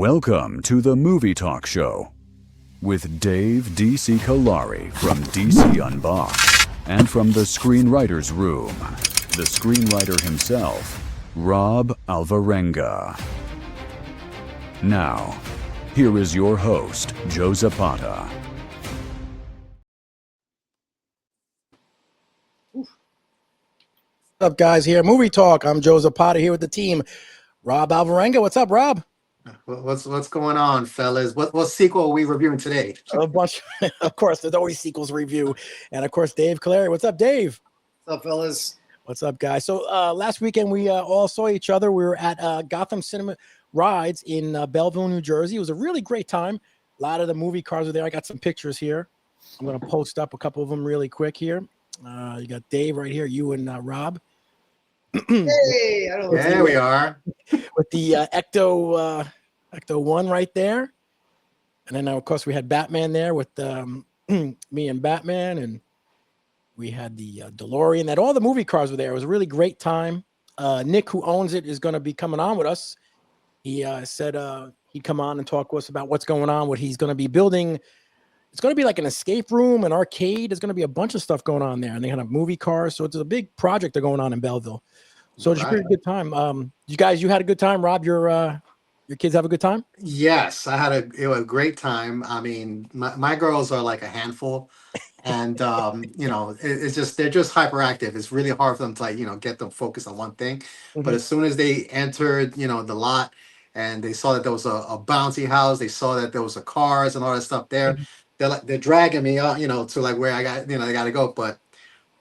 Welcome to the Movie Talk Show with Dave D.C. Kalari from DC Unboxed and from the Screenwriter's Room, the screenwriter himself, Rob Alvarenga. Now, here is your host, Joe Zapata. What's up, guys? Here, Movie Talk. I'm Joe Zapata here with the team, Rob Alvarenga. What's up, Rob? What's going on, fellas? What sequel are we reviewing today? A bunch. Of course, there's always sequels to review, and of course, Dave Kalari. What's up, Dave? What's up, fellas? What's up, guys? So last weekend we all saw each other. We were at Gotham Cinema Rides in Belleville, New Jersey. It was a really great time. A lot of the movie cars were there. I got some pictures here. I'm going to post up a couple of them really quick here. You got Dave right here. You and Rob. Hey, I don't know. There we are. With the Ecto 1 right there. And then, of course, we had Batman there with me and Batman. And we had the DeLorean. That all the movie cars were there. It was a really great time. Nick, who owns it, is going to be coming on with us. He said he'd come on and talk to us about what's going on, what he's going to be building. It's going to be like an escape room, an arcade. There's going to be a bunch of stuff going on there. And they have movie cars. So it's a big project they're going on in Belleville. So it's a pretty good time. You had a good time, Rob? Your kids have a good time? Yes, it was a great time. I mean, my girls are like a handful, and it's just they're just hyperactive. It's really hard for them to get them focused on one thing. Mm-hmm. But as soon as they entered, the lot, and they saw that there was a bouncy house, they saw that there was a cars and all that stuff there. Mm-hmm. They're dragging me out, to like where I got, they got to go. But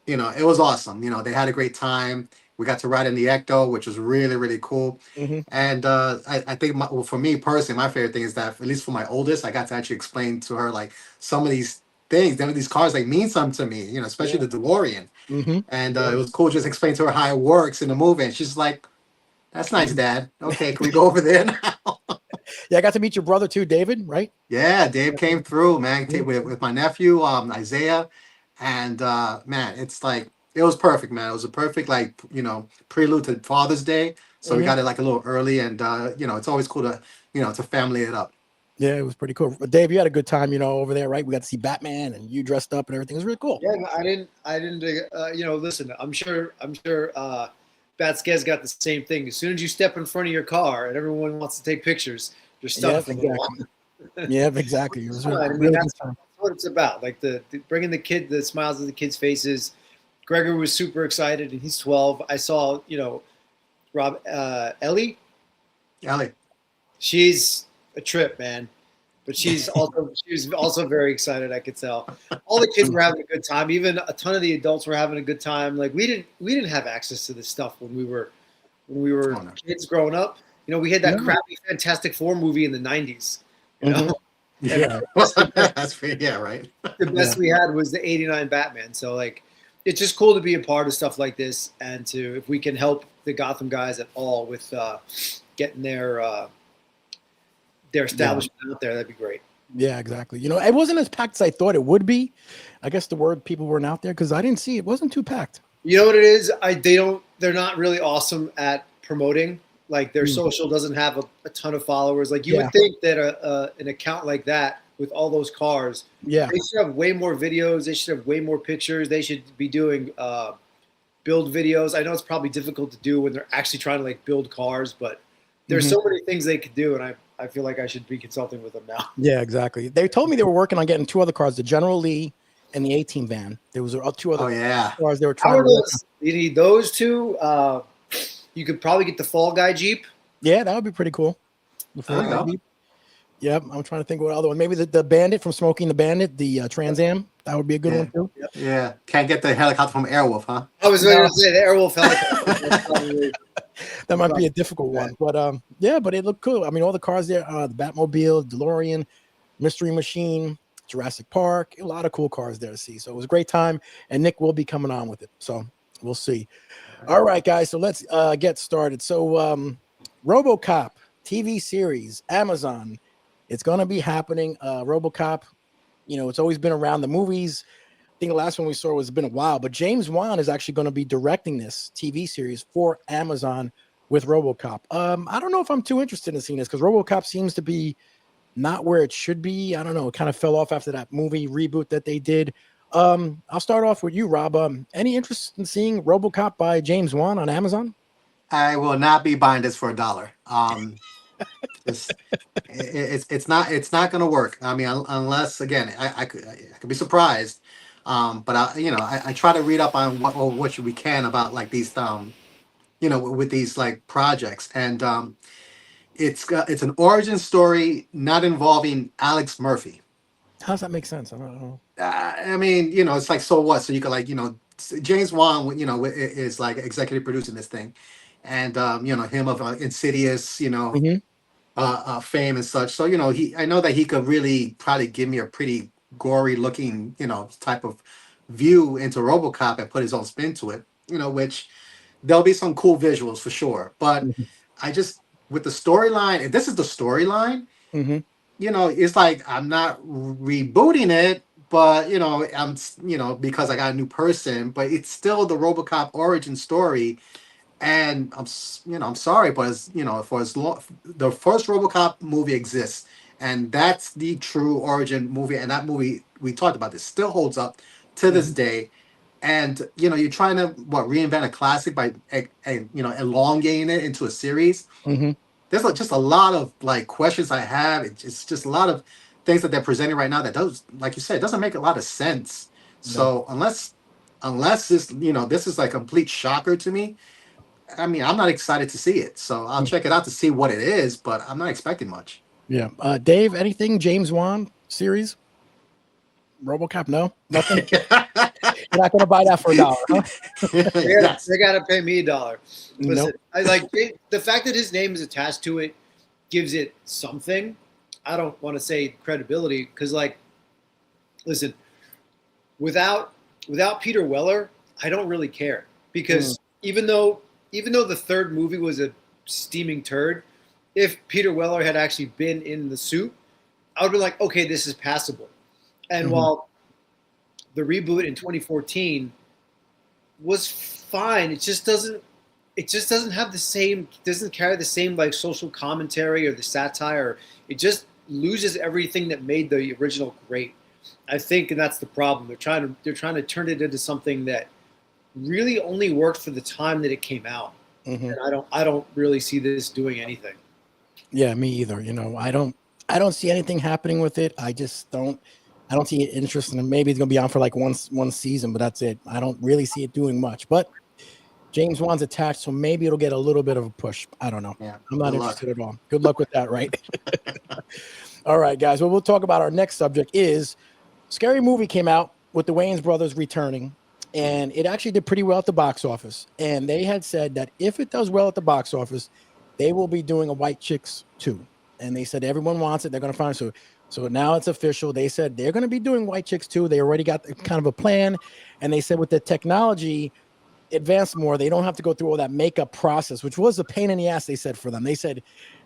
it was awesome. They had a great time. We got to ride in the Ecto, which was really, really cool. Mm-hmm. And I think for me personally, my favorite thing is that, at least for my oldest, I got to actually explain to her like some of these things, these cars like mean something to me, especially the DeLorean. Mm-hmm. And it was cool just explain to her how it works in the movie. And she's like, "That's nice, Dad. Okay, can we go over there now?" Yeah, I got to meet your brother too, David, right? Yeah, Dave came through, man, with my nephew, Isaiah. And man, it's like, it was perfect, man. It was a perfect, prelude to Father's Day. So we got it like a little early, and it's always cool to, to family it up. Yeah, it was pretty cool. But Dave, you had a good time, over there, right? We got to see Batman, and you dressed up and everything. It was really cool. Yeah, I didn't. Listen, I'm sure. Batskez got the same thing. As soon as you step in front of your car and everyone wants to take pictures, there's stuff. Yeah, exactly. Yeah, exactly. It was that's what it's about. Like the bringing the smiles of the kids' faces. Gregor was super excited, and he's 12. I saw, Rob, Ellie. She's a trip, man. But she was also very excited. I could tell. All the kids were having a good time. Even a ton of the adults were having a good time. Like we didn't have access to this stuff when we were kids growing up. We had that crappy Fantastic Four movie in the 90s. Yeah, right. The best we had was the '89 Batman. So it's just cool to be a part of stuff like this, and if we can help the Gotham guys at all with getting their establishment out there, that'd be great. Yeah, exactly. It wasn't as packed as I thought it would be. I guess the word people weren't out there because I didn't see it. Wasn't too packed. You know what it is? They're not really awesome at promoting. Like their social doesn't have a ton of followers. Like you would think that an account like that with all those cars, they should have way more videos. They should have way more pictures. They should be doing build videos. I know it's probably difficult to do when they're actually trying to build cars, but there's so many things they could do, and I feel like I should be consulting with them now. Yeah, exactly. They told me they were working on getting two other cars, the General Lee and the A-Team van. There was two other cars they were trying to. You need those two. You could probably get the Fall Guy Jeep. Yeah, that would be pretty cool. The Fall Guy Jeep. Yep, I'm trying to think what other one. Maybe the Bandit from Smoking the Bandit, the Trans Am. That would be a good one too. Yeah, can't get the helicopter from Airwolf, huh? I was going to say the Airwolf helicopter. That might be a difficult one, but but it looked cool. I mean, all the cars there, the Batmobile, DeLorean, Mystery Machine, Jurassic Park, a lot of cool cars there to see. So it was a great time, and Nick will be coming on with it. So we'll see. All right, guys. So let's get started. So RoboCop TV series, Amazon. It's going to be happening. RoboCop, it's always been around the movies. I think the last one we saw was been a while, but James Wan is actually going to be directing this TV series for Amazon with RoboCop. I don't know if I'm too interested in seeing this because RoboCop seems to be not where it should be. I don't know. It kind of fell off after that movie reboot that they did. I'll start off with you, Rob. Any interest in seeing RoboCop by James Wan on Amazon? I will not be buying this for $1. It's, it's not going to work. I mean, unless again, I could be surprised. But I try to read up on what we can about like these with these like projects, and it's an origin story not involving Alex Murphy. How does that make sense? I don't know. I mean, it's like, so what? So you could like, James Wan, is like executive producing this thing, and him of Insidious, fame and such. So I know that he could really probably give me a pretty gory looking, type of view into RoboCop and put his own spin to it. Which there'll be some cool visuals for sure. But Mhm. I just with the storyline, if this is the storyline, Mhm. it's like I'm not rebooting it, but I'm because I got a new person, but it's still the RoboCop origin story. And I'm sorry, but for as long the first RoboCop movie exists, and that's the true origin movie, and that movie we talked about this still holds up to this Mhm. day. And you're trying to reinvent a classic by elongating it into a series. Mhm. There's just a lot of like questions I have. It's just a lot of things that they're presenting right now that does, like you said, it doesn't make a lot of sense. No. So unless this is like a complete shocker to me, I mean, I'm not excited to see it. So I'll check it out to see what it is, but I'm not expecting much. Yeah. Dave, anything James Wan series? RoboCop? No, nothing. You're not going to buy that for $1, huh? Yes. They gotta pay me $1. Listen, Nope. I like the fact that his name is attached to it gives it something. I don't want to say credibility because, like, listen, without Peter Weller, I don't really care because even though the third movie was a steaming turd, if Peter Weller had actually been in the suit, I would be like, okay, this is passable. And while the reboot in 2014 was fine, it just doesn't have the same, doesn't carry the same like social commentary or the satire. It just loses everything that made the original great, I think, and that's the problem. They're trying to turn it into something that really only worked for the time that it came out. And I don't really see this doing anything. Yeah, me either. I don't see anything happening with it. I don't see it interesting. And maybe it's gonna be on for like one season, but that's it. I don't really see it doing much. But James Wan's attached, so maybe it'll get a little bit of a push. I don't know. Yeah. I'm not Good luck. interested at all. Good luck with that, right? All right, guys. Well, we'll talk about our next subject is Scary Movie came out with the Wayans brothers returning, and it actually did pretty well at the box office. And they had said that if it does well at the box office, they will be doing a White Chicks 2. And they said everyone wants it. They're going to find it. So now it's official. They said they're going to be doing White Chicks 2. They already got kind of a plan. And they said with the technology advanced more, they don't have to go through all that makeup process, which was a pain in the ass, they said, for them. They said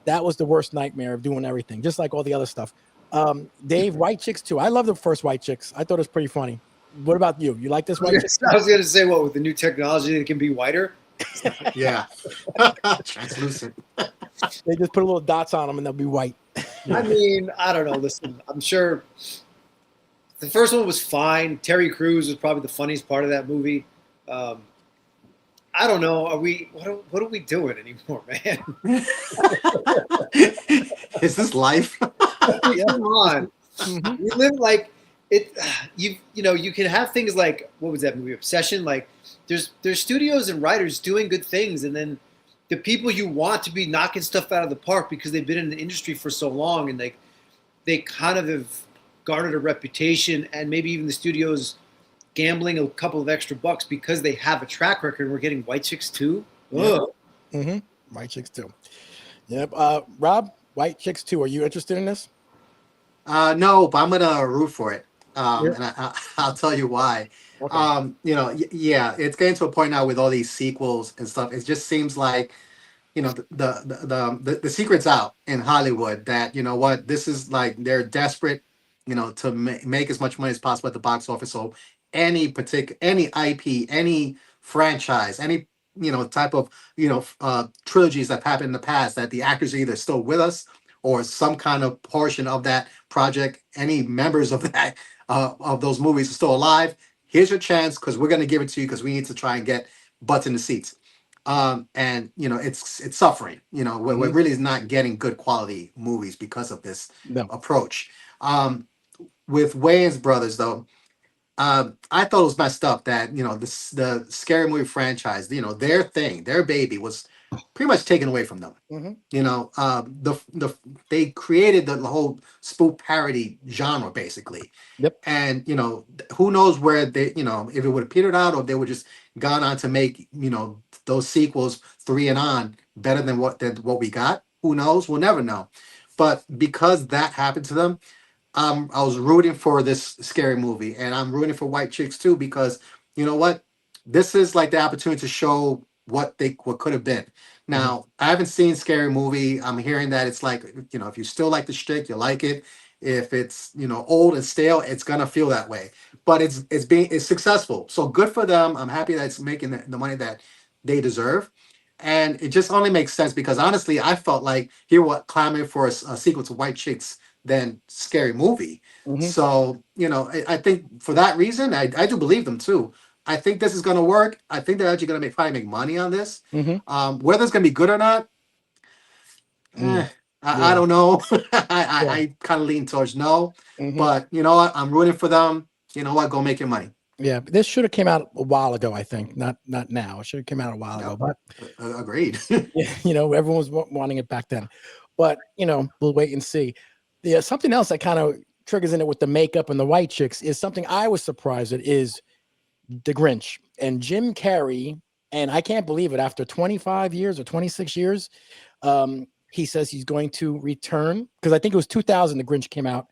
that was the worst nightmare of doing everything, just like all the other stuff. Dave, White Chicks 2. I love the first White Chicks. I thought it was pretty funny. What about you? You like this White Chicks? I was going to say, what, with the new technology, it can be whiter? Yeah. Translucent. They just put little dots on them and they'll be white. I mean, I don't know. Listen, I'm sure the first one was fine. Terry Crews was probably the funniest part of that movie. I don't know. What are we doing anymore, man? Is this life? Come on. We live like it. You can have things like, what was that movie, Obsession? Like there's studios and writers doing good things, and then the people you want to be knocking stuff out of the park because they've been in the industry for so long, and they kind of have garnered a reputation, and maybe even the studios gambling a couple of extra bucks because they have a track record. We're getting White Chicks 2. Yep. White Chicks 2. Yep. Rob, White Chicks 2. Are you interested in this? No, but I'm gonna root for it. And I'll tell you why. Okay. Yeah, it's getting to a point now with all these sequels and stuff. It just seems like, the secret's out in Hollywood that, what, this is like they're desperate, to make as much money as possible at the box office. So any IP, any franchise, any type of trilogies that happened in the past, that the actors are either still with us or some kind of portion of that project, any members of that of those movies are still alive. Here's your chance, because we're going to give it to you, because we need to try and get butts in the seats. And it's suffering. We're really not getting good quality movies because of this approach. With Wayans brothers, though, I thought it was messed up that the scary movie franchise, their thing, their baby was pretty much taken away from them. They created the whole spook parody genre, basically. Yep. And who knows where they, if it would have petered out, or they would just gone on to make those sequels 3 and on better than what we got. Who knows? We'll never know. But because that happened to them, I was rooting for this scary movie, and I'm rooting for White Chicks too, because you know what? This is like the opportunity to show what could have been. Now, I haven't seen Scary Movie. I'm hearing that it's like, if you still like the shtick, you like it. If it's old and stale, it's gonna feel that way. But it's successful, so good for them. I'm happy that it's making the money that they deserve. And it just only makes sense because honestly, I felt like clamoring for a sequel to White Chicks than Scary Movie. So, I think for that reason, I do believe them too. I think this is going to work. I think they're actually going to probably make money on this. Whether it's going to be good or not, I don't know. I kind of lean towards no. But you know what? I'm rooting for them. You know what? Go make your money. Yeah, this should have came out a while ago. I think not now. It should have came out a while ago. But agreed. Everyone was wanting it back then. But we'll wait and see. Yeah, something else that kind of triggers in it with the makeup and the White Chicks is something I was surprised at, is the Grinch and Jim Carrey. And I can't believe it. After 25 years or 26 years, he says he's going to return, because I think it was 2000 the Grinch came out.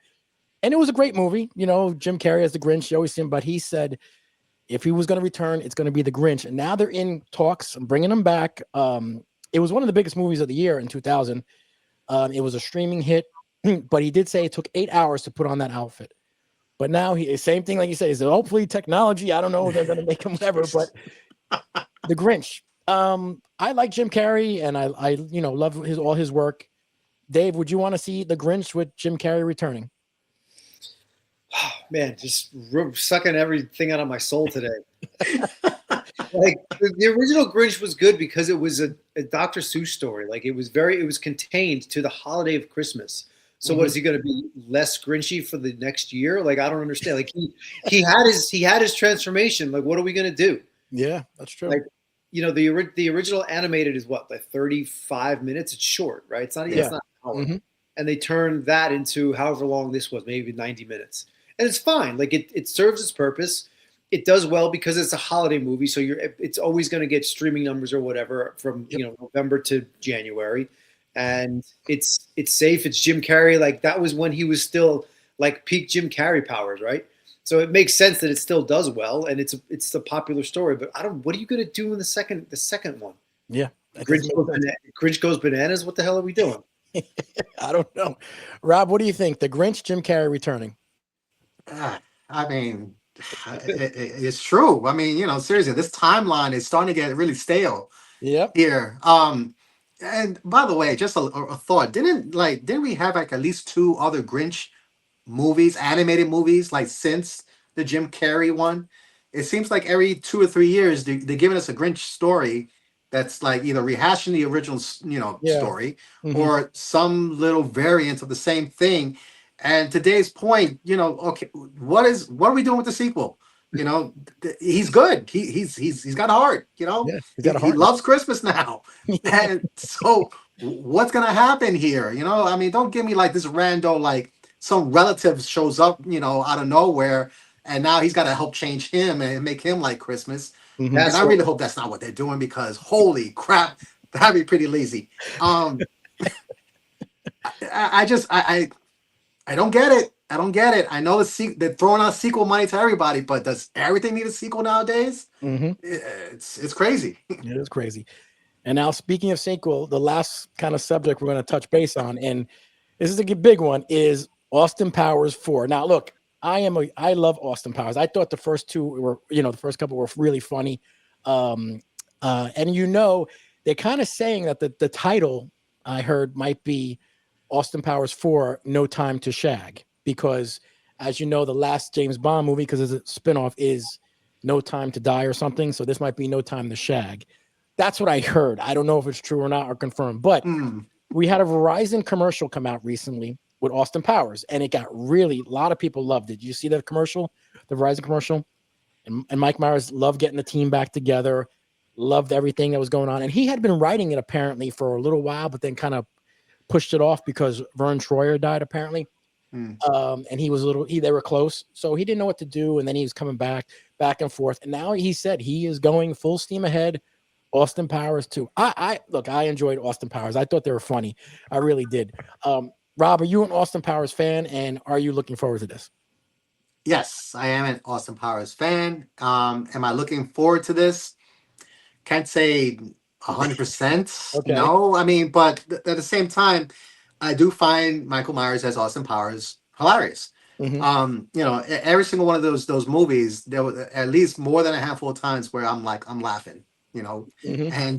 And it was a great movie. Jim Carrey as the Grinch, you always see him. But he said if he was going to return, it's going to be the Grinch. And now they're in talks and bringing him back. It was one of the biggest movies of the year in 2000. It was a streaming hit. But he did say it took 8 hours to put on that outfit. But now same thing like you say, is hopefully technology. I don't know if they're going to make him whatever, but the Grinch. I like Jim Carrey, and I love all his work. Dave, would you want to see the Grinch with Jim Carrey returning? Oh, man, just sucking everything out of my soul today. Like the original Grinch was good because it was a Dr. Seuss story. Like it was contained to the holiday of Christmas. So what is he going to be less Grinchy for the next year? Like I don't understand. Like he had his transformation. Like what are we going to do? Yeah, that's true. Like the original animated is what, like 35 minutes. It's short, right? It's not even it's not an hour. And they turned that into however long this was, maybe 90 minutes. And it's fine. Like it serves its purpose. It does well because it's a holiday movie, so it's always going to get streaming numbers or whatever from November to January. And it's safe. It's Jim Carrey. Like that was when he was still like peak Jim Carrey powers, right? So it makes sense that it still does well, and it's a popular story. But what are you going to do in the second one? Yeah, Grinch goes bananas. What the hell are we doing? I don't know. Rob, what do you think? The Grinch, Jim Carrey returning? I mean, it's true. I mean, seriously, this timeline is starting to get really stale. Here. And by the way, just a thought. Didn't we have like at least 2 other Grinch movies, animated movies, like since the Jim Carrey one? It seems like every 2 or 3 years they're giving us a Grinch story that's like either rehashing the original, story or some little variant of the same thing. And today's point, okay, what are we doing with the sequel? He's good. He's got a heart. He's got a heart. He loves Christmas now. And so what's gonna happen here? I mean, don't give me like this rando, like some relative shows up, out of nowhere, and now he's got to help change him and make him like Christmas. And I really hope that's not what they're doing, because holy crap, that'd be pretty lazy. I don't get it. I don't get it. I know they're throwing out sequel money to everybody, but does everything need a sequel nowadays? It's crazy. It is crazy. And now, speaking of sequel, the last kind of subject we're going to touch base on, and this is a big one, is Austin Powers 4. Now, look, I love Austin Powers. I thought the first 2 were, the first couple were really funny. And they're kind of saying that the title I heard might be Austin Powers 4, No Time to Shag, because as you know, the last James Bond movie, because it's a spinoff, is No Time to Die or something. So this might be No Time to Shag. That's what I heard. I don't know if it's true or not or confirmed, but we had a Verizon commercial come out recently with Austin Powers, and it got a lot of people loved it. Did you see that commercial, the Verizon commercial? And Mike Myers loved getting the team back together, loved everything that was going on. And he had been writing it apparently for a little while, but then kind of pushed it off because Vern Troyer died apparently. And he was they were close. So he didn't know what to do. And then he was coming back and forth. And now he said he is going full steam ahead. Austin Powers too. I enjoyed Austin Powers. I thought they were funny. I really did. Rob, are you an Austin Powers fan? And are you looking forward to this? Yes, I am an Austin Powers fan. Am I looking forward to this? Can't say 100%. Okay. No, I mean, but at the same time, I do find Michael Myers as Austin Powers hilarious. Every single one of those movies, there was at least more than a handful of times where I'm laughing. And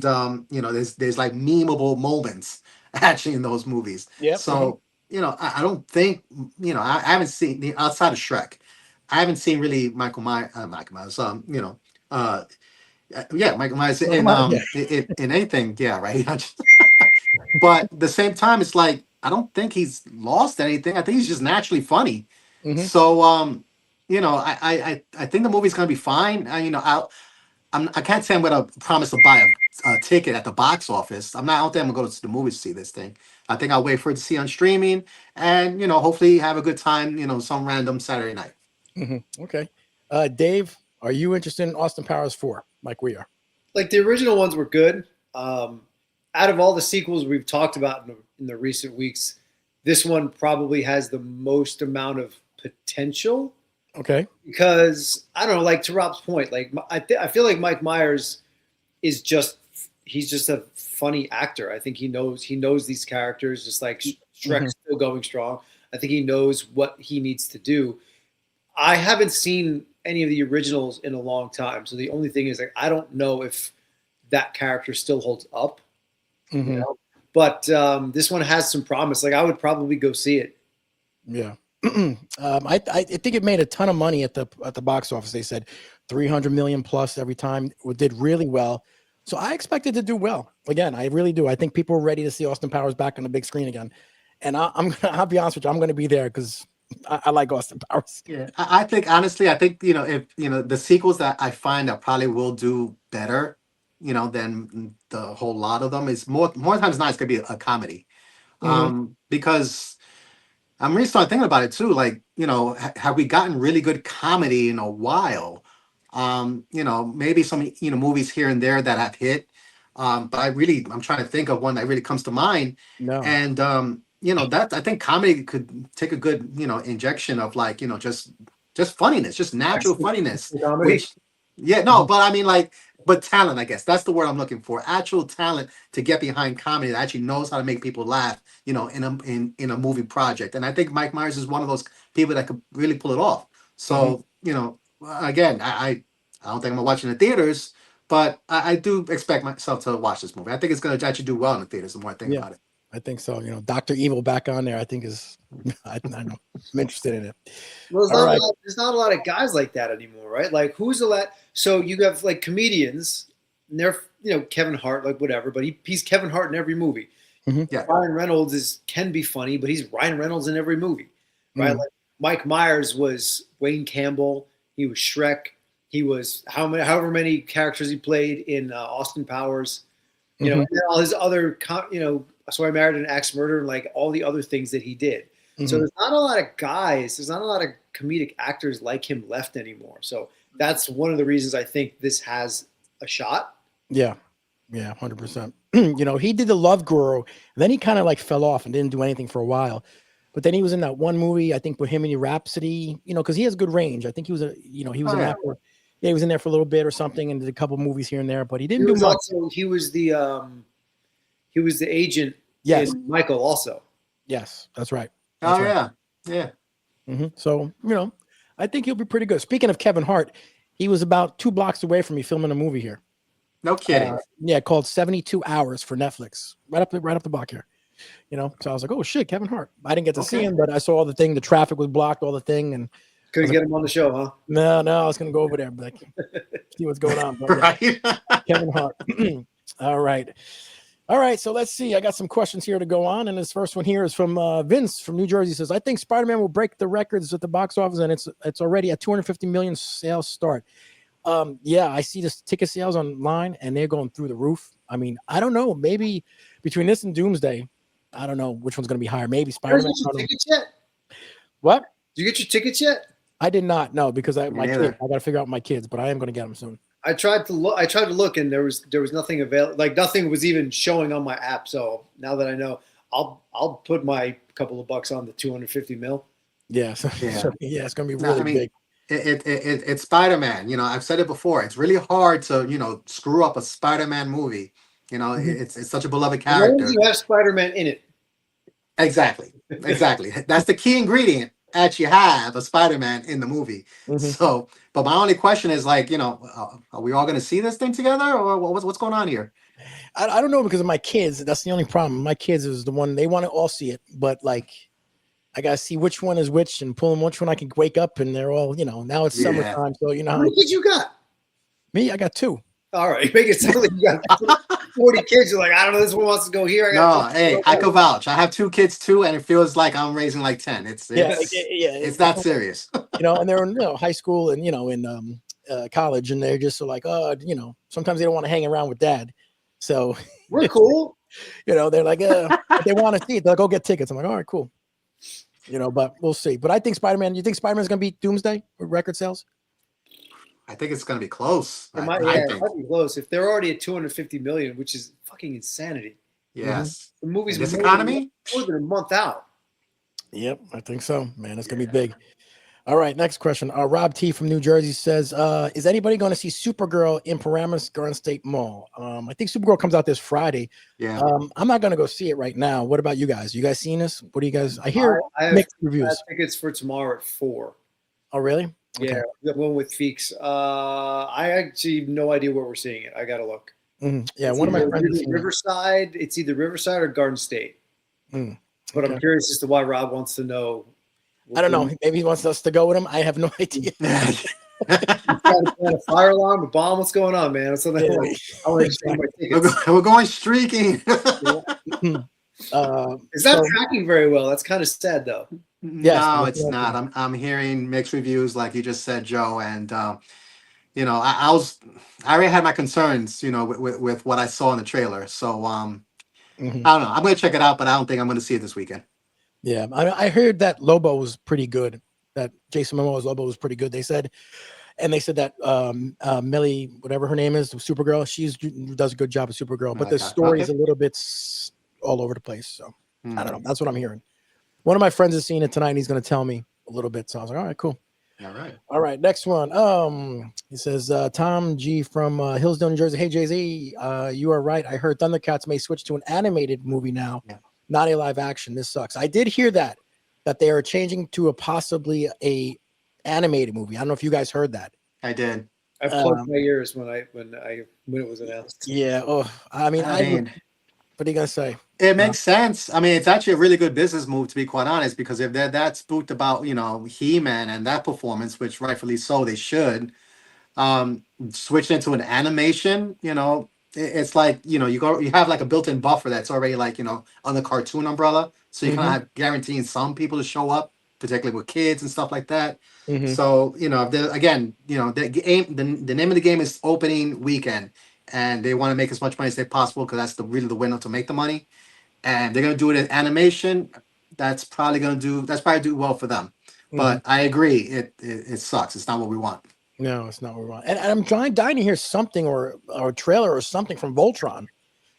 there's like memeable moments actually in those movies. Yeah. So I don't think I haven't seen outside of Shrek. I haven't seen really Michael Myers. Michael Myers in anything. Yeah, right. But at the same time, it's like I don't think he's lost anything. I think he's just naturally funny. So I think the movie's gonna be fine. I can't say I'm gonna promise to buy a ticket at the box office. I don't think I'm gonna go to the movies to see this thing. I think I'll wait for it to see on streaming and hopefully have a good time. Some random Saturday night. Okay. Dave, are you interested in Austin Powers 4? Like we are. Like the original ones were good. Out of all the sequels we've talked about in the recent weeks, this one probably has the most amount of potential. Okay. Because I don't know, like to Rob's point, like I feel like Mike Myers he's just a funny actor. I think he knows these characters, just like Shrek's still going strong. I think he knows what he needs to do. I haven't seen any of the originals in a long time, so the only thing is like I don't know if that character still holds up. But this one has some promise. Like I would probably go see it. Yeah. I think it made a ton of money at the box office. They said 300 million plus every time. It did really well. So I expect it to do well. Again, I really do. I think people are ready to see Austin Powers back on the big screen again. And I'll be honest with you, I'm going to be there because I like Austin Powers. Yeah, I think honestly, if the sequels that I find that probably will do better, than the whole lot of them is more times not. It's gonna be a comedy, because I'm really starting thinking about it too. Like, have we gotten really good comedy in a while? Maybe some movies here and there that have hit, but I'm trying to think of one that really comes to mind. No. And that I think comedy could take a good injection of like just funniness, just natural funniness. But I mean but talent, I guess that's the word I'm looking for. Actual talent to get behind comedy that actually knows how to make people laugh, in a movie project. And I think Mike Myers is one of those people that could really pull it off. So again, I don't think I'm gonna watch it in the theaters, but I do expect myself to watch this movie. I think it's gonna actually do well in the theaters. The more I think about it. I think so. Dr. Evil back on there, I think is, I know, I'm interested in it. Well, there's not a lot of guys like that anymore, right? Like who's the last? So you have like comedians, and they're, Kevin Hart, like whatever, but he's Kevin Hart in every movie. Yeah. Ryan Reynolds can be funny, but he's Ryan Reynolds in every movie, right? Like Mike Myers was Wayne Campbell. He was Shrek. He was however many characters he played in Austin Powers. And all his other, So I Married an Axe Murderer, and like all the other things that he did. So there's not a lot of guys, there's not a lot of comedic actors like him left anymore. So that's one of the reasons I think this has a shot. Yeah. Yeah, 100%. He did The Love Guru, and then he kind of like fell off and didn't do anything for a while. But then he was in that one movie, I think, Bohemian Rhapsody, because he has good range. I think he was he was in that for, he was in there for a little bit or something and did a couple movies here and there, but he didn't do much. He was the agent in Michael also. Yes, that's right. That's right. Yeah. So, I think he'll be pretty good. Speaking of Kevin Hart, he was about 2 blocks away from me filming a movie here. No kidding. Yeah, called 72 Hours for Netflix. Right up the block here. You know, so I was like, oh shit, Kevin Hart. I didn't get to see him, but I saw all the thing. The traffic was blocked, all the thing, and Couldn't get him on the show, huh? No, I was gonna go over there, but see what's going on. But, Right. Kevin Hart. All right. So let's see. I got some questions here to go on, and this first one here is from Vince from New Jersey. Says, I think Spider-Man will break the records at the box office, and it's already at 250 million sales start. Yeah, I see this ticket sales online, and they're going through the roof. I mean, I don't know. Maybe between this and Doomsday, I don't know which one's going to be higher. Maybe Spider-Man. Did you get your tickets yet? What? Did you get your tickets yet? I did not know because my kids. I got to figure out my kids, but I am going to get them soon. I tried to look, and there was nothing available. Like nothing was even showing on my app. So now that I know, I'll put my couple of bucks on the 250 mil. Yeah, it's going to be really big. It's Spider-Man. You know, I've said it before. It's really hard to screw up a Spider-Man movie. You know, it's such a beloved character. As long as you have Spider-Man in it. Exactly. That's the key ingredient. Actually have a Spider-Man in the movie. So, but my only question is like, are we all going to see this thing together, or what's going on here? I don't know, because of my kids. That's the only problem. My kids is the one they want to all see it, but like I got to see which one is which and pull them which one I can wake up, and they're all, now it's summertime. So, How many kids you got? Me, I got 2. All right, make it sound like you got 40 kids. You're like, I don't know, this one wants to go here. I could vouch. I have 2 kids too, and it feels like I'm raising like 10. It's that serious. And they're in high school and in college, and they're just like, sometimes they don't want to hang around with dad. So we're cool. They're like, they want to see it. They'll go get tickets. I'm like, all right, cool. But we'll see. But I think Spider-Man. You think Spider-Man's gonna beat Doomsday with record sales? I think it's going to be close. It might be close. If they're already at 250 million, which is fucking insanity. Yes. The movie's this economy more than a month out. Yep, I think so. Man, it's going to be big. All right, next question. Rob T from New Jersey says, is anybody going to see Supergirl in Paramus Garden State Mall? I think Supergirl comes out this Friday. Yeah. I'm not going to go see it right now. What about you guys? You guys seen this? What do you guys? I hear mixed reviews. I have tickets for tomorrow at 4. Oh, really? Yeah, the one with Feeks. I actually have no idea where we're seeing it. I gotta look. Yeah, one of my friends. Riverside. It's either Riverside or Garden State. But I'm curious as to why Rob wants to know. I don't know. Maybe he wants us to go with him. I have no idea. A fire alarm, a bomb. What's going on, man? It's something we're going streaking. It's not tracking very well. That's kind of sad, though. Yes, no, it's not. I'm hearing mixed reviews, like you just said, Joe, and I already had my concerns, with what I saw in the trailer. So I don't know. I'm going to check it out, but I don't think I'm going to see it this weekend. Yeah, I heard that Lobo was pretty good. That Jason Momoa's Lobo was pretty good. They said that Millie, whatever her name is, Supergirl, she does a good job of Supergirl, but the story is a little bit all over the place. So I don't know. That's what I'm hearing. One of my friends has seen it tonight, and he's going to tell me a little bit. So I was like, all right, cool. All right. Next one. He says, Tom G from Hillsdale, New Jersey. Hey, Jay-Z, you are right. I heard Thundercats may switch to an animated movie now, not a live action. This sucks. I did hear that they are changing to possibly a animated movie. I don't know if you guys heard that. I did. I plugged my ears when it was announced. Yeah. Oh, I mean, what are you gonna say? It makes sense. I mean, it's actually a really good business move, to be quite honest, because if they're that spooked about, He-Man and that performance, which rightfully so they should, switch into an animation, it's like, you have like a built-in buffer that's already like, on the cartoon umbrella. So you kind of guaranteeing some people to show up, particularly with kids and stuff like that. So, the name of the game is opening weekend, and they want to make as much money as they possible, because that's really the window to make the money. And they're going to do it in animation. That's probably do well for them. But I agree, it sucks. It's not what we want. No, it's not what we want. And I'm dying to hear something or a trailer or something from Voltron,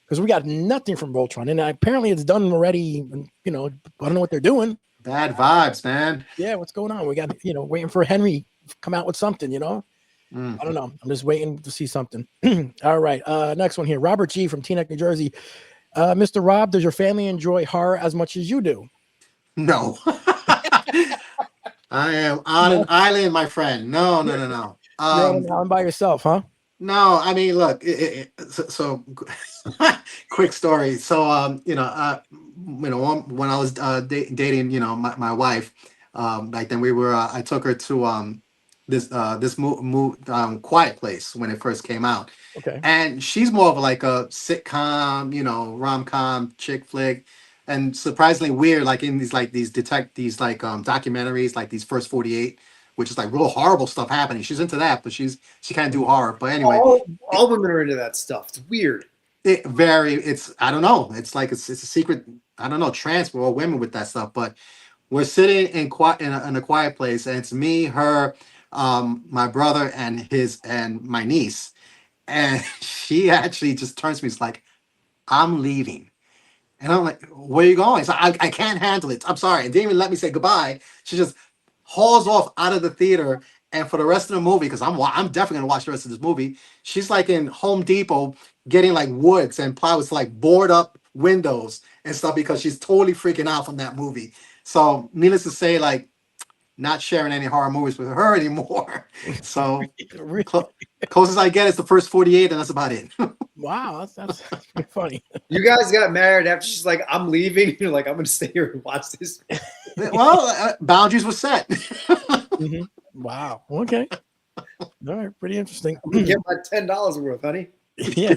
because we got nothing from Voltron, and apparently it's done already. I don't know what they're doing. Bad vibes, man. Yeah, what's going on? We got waiting for Henry to come out with something. I don't know. I'm just waiting to see something. All right. Next one here. Robert G from Teaneck, New Jersey. Mr. Rob, does your family enjoy horror as much as you do? No. I am on an island, my friend. No. You're on an island by yourself, huh? No, I mean, look. Quick story. So, when I was dating, my wife, back then I took her to Quiet Place when it first came out, Okay. and she's more of like a sitcom, rom-com chick flick, and surprisingly weird, like in these documentaries, like these First 48, which is like real horrible stuff happening. She's into that, but she can't do horror. But anyway, All women are into that stuff. It's weird. it's I don't know. It's like it's a secret. I don't know, trance for all women with that stuff. But we're sitting in a quiet place, and it's me, her, my brother, and my niece, and she actually just turns to me. It's like, I'm leaving. And I'm like, where are you going? So I can't handle it. I'm sorry. And didn't even let me say goodbye. She just hauls off out of the theater. And for the rest of the movie, because I'm definitely gonna watch the rest of this movie, she's like in Home Depot getting like woods and plywood to like board up windows and stuff because she's totally freaking out from that movie. So needless to say, like, not sharing any horror movies with her anymore. So closest I get is the First 48, and that's about it. Wow, that's pretty funny. You guys got married after she's like, I'm leaving. You're like, I'm going to stay here and watch this. Well, boundaries were set. Mm-hmm. Wow. Okay. All right. Pretty interesting. I'm going to get my $10 worth, honey. Yeah.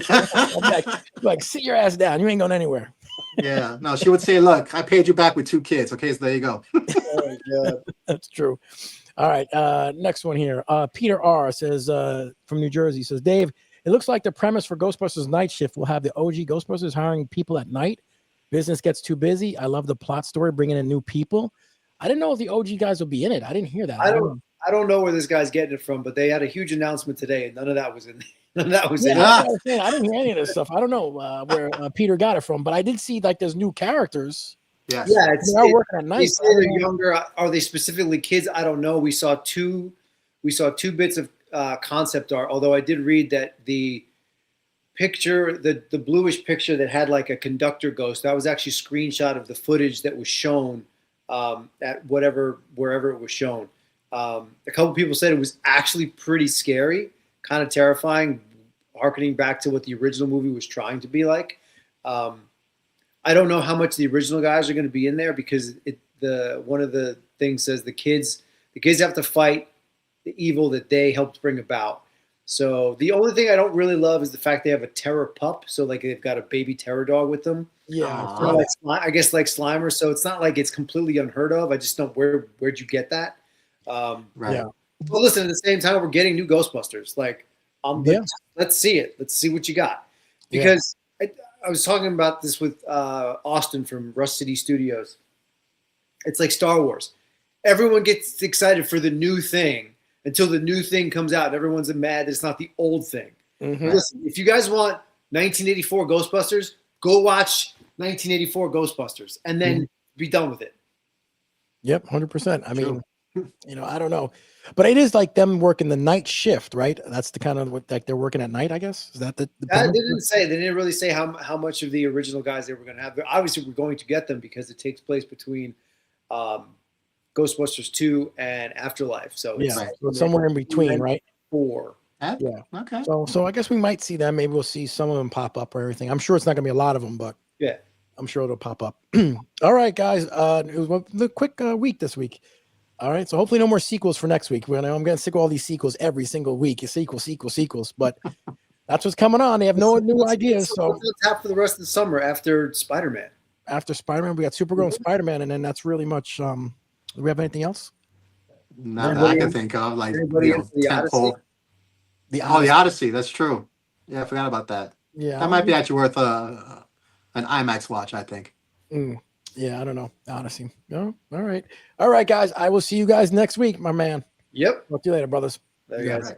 Like, sit your ass down. You ain't going anywhere. Yeah. No, she would say, look, I paid you back with 2 kids. Okay, so there you go. Oh my God. That's true. All right. Next one here. Peter R says from New Jersey says, Dave, it looks like the premise for Ghostbusters Night Shift will have the OG Ghostbusters hiring people at night. Business gets too busy. I love the plot story, bringing in new people. I didn't know if the OG guys will be in it. I didn't hear that. I don't know where this guy's getting it from, but they had a huge announcement today, and none of that was in. None of that was in. I didn't hear any of this stuff. I don't know where Peter got it from, but I did see like there's new characters. Yes. Yeah, they're working at night. They say they're younger. Are they specifically kids? I don't know. We saw two bits of concept art. Although I did read that the picture, the bluish picture that had like a conductor ghost, that was actually a screenshot of the footage that was shown at wherever it was shown. A couple people said it was actually pretty scary, kind of terrifying, harkening back to what the original movie was trying to be like. I don't know how much the original guys are going to be in there because one of the things says the kids have to fight the evil that they helped bring about. So the only thing I don't really love is the fact they have a terror pup. So like they've got a baby terror dog with them. Yeah, I guess like Slimer. So it's not like it's completely unheard of. I just don't where'd you get that? Right. Yeah. Well, listen. At the same time, we're getting new Ghostbusters. Like, let's see it. Let's see what you got. Because I was talking about this with Austin from Rust City Studios. It's like Star Wars. Everyone gets excited for the new thing until the new thing comes out. And everyone's mad that it's not the old thing. Mm-hmm. Listen, if you guys want 1984 Ghostbusters, go watch 1984 Ghostbusters and then be done with it. Yep, 100%. I mean, I don't know, but it is like them working the night shift, right? That's the kind of what like they're working at night, I guess. Is that the they didn't really say how much of the original guys they were going to have. Obviously, we're going to get them because it takes place between Ghostbusters 2 and Afterlife. So it's somewhere in between, right? 4. Yeah. Okay. So I guess we might see them. Maybe we'll see some of them pop up or everything. I'm sure it's not going to be a lot of them, but yeah, I'm sure it'll pop up. All right, guys. It was a quick week this week. All right, so hopefully no more sequels for next week. I'm going to stick with all these sequels every single week. Sequels. But that's what's coming on. They have no new ideas. So let's tap for the rest of the summer after Spider-Man. After Spider-Man, we got Supergirl and Spider-Man, and then that's really much. Do we have anything else? Not that I can think of. Like the Odyssey. The Odyssey. That's true. Yeah, I forgot about that. Yeah, that might be actually worth an IMAX watch, I think. Yeah, I don't know. Odyssey. No. All right, guys. I will see you guys next week, my man. Yep. Talk to you later, brothers. There you guys.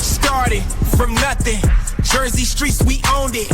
Started from nothing. Jersey streets, we owned it.